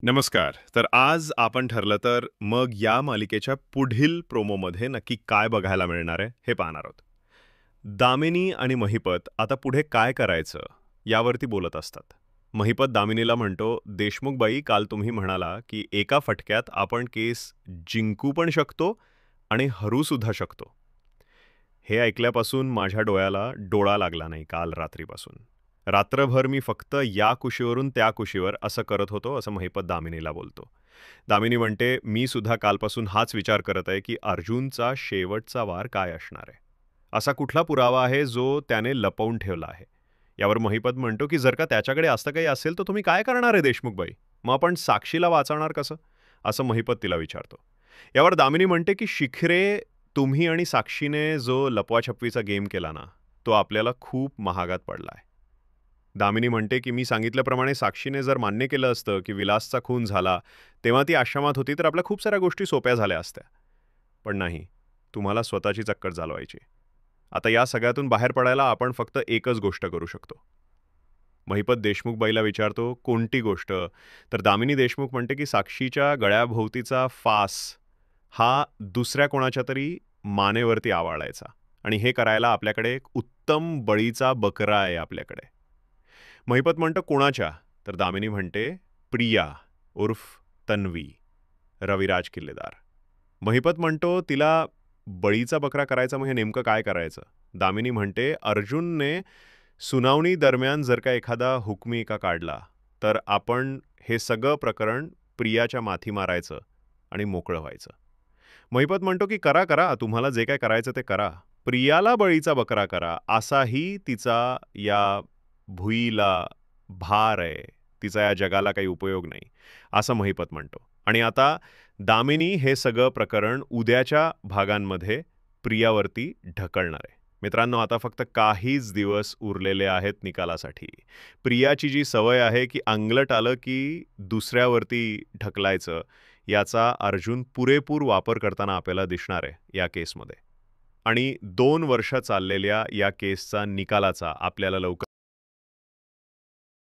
नमस्कार. तर आज आपण ठरलं तर मग या मालिकेच्या पुढील प्रोमोमध्ये नक्की काय बघायला मिळणार आहे, हे पाहणार आहोत. दामिनी आणि महिपत आता पुढे काय करायचं, यावरती बोलत असतात. महिपत दामिनीला म्हणतो, "देशमुखबाई, काल तुम्ही म्हणाला, की एका फटक्यात आपण केस जिंकू पण शकतो आणि हरूसुद्धा शकतो." हे ऐकल्यापासून माझ्या डोळ्याला डोळा लागला नाही काल रात्रीपासून. रात्रभर मी फक्त या कुशीवरून त्या कुशीवर असं करत होतो, असं महिपत दामिनीला बोलतो. दामिनी म्हणते, "मी सुद्धा कालपासून हाच विचार करत आहे, की अर्जुनचा शेवटचा वार काय असणार आहे? असा कुठला पुरावा आहे, जो त्याने लपवून ठेवला आहे?" यावर महिपत म्हणतो, की "जर का त्याच्याकडे असं काही असेल, तर तुम्ही काय करणार आहे देशमुखबाई? मग आपण साक्षीला वाचवणार कसं?" असं महिपत तिला विचारतो. यावर दामिनी म्हणते, की "शिखरे, तुम्ही आणि साक्षीने जो लपवाछपवीचा गेम केला ना, तो आपल्याला खूप महागात पडलाय." दामिनी म्हणते, की "मी सांगितल्याप्रमाणे साक्षीने जर मान्य केलं असतं, की विलासचा खून झाला, तेव्हा ती आश्रमात होती, तर आपल्या खूप साऱ्या गोष्टी सोप्या झाल्या असत्या. पण नाही, तुम्हाला स्वतःची चक्कर चालवायची. आता या सगळ्यातून बाहेर पडायला आपण फक्त एकच गोष्ट करू शकतो." महिपत देशमुखबाईला विचारतो, "कोणती गोष्ट?" तर दामिनी देशमुख म्हणते, की "साक्षीच्या गळ्याभोवतीचा फास हा दुसऱ्या कोणाच्या तरी मानेवरती आवाळायचा आणि हे करायला आपल्याकडे एक उत्तम बळीचा बकरा आहे आपल्याकडे." महिपत म्हणतं, "कोणाच्या?" तर दामिनी म्हणते, "प्रिया उर्फ तन्वी, रविराज किल्लेदार." महिपत म्हणतो, "तिला बळीचा बकरा करायचा, मग हे नेमकं काय करायचं?" दामिनी म्हणते, "अर्जुनने सुनावणी दरम्यान जर का एखादा हुकमी काढला, तर आपण हे सगळं प्रकरण प्रियाच्या माथी मारायचं आणि मोकळं व्हायचं." महिपत म्हणतो, की "करा, करा. तुम्हाला जे काय करायचं ते करा. प्रियाला बळीचा बकरा करा. असाही तिचा या भुईला भार आहे. तिचा या जगाला काही उपयोग नाही." असं महिपत म्हणतो. आणि आता दामिनी हे सगळं प्रकरण उद्याच्या भागांमध्ये प्रियावरती ढकलणार आहे. मित्रांनो, आता फक्त काहीच दिवस उरलेले आहेत निकालासाठी. प्रियाची जी सवय आहे, की अंगलट आलं की दुसऱ्यावरती ढकलायचं, याचा अर्जुन पुरेपूर वापर करताना आपल्याला दिसणार आहे या केसमध्ये. आणि 2 वर्ष चाललेल्या या केसचा निकालाचा आपल्याला लवकर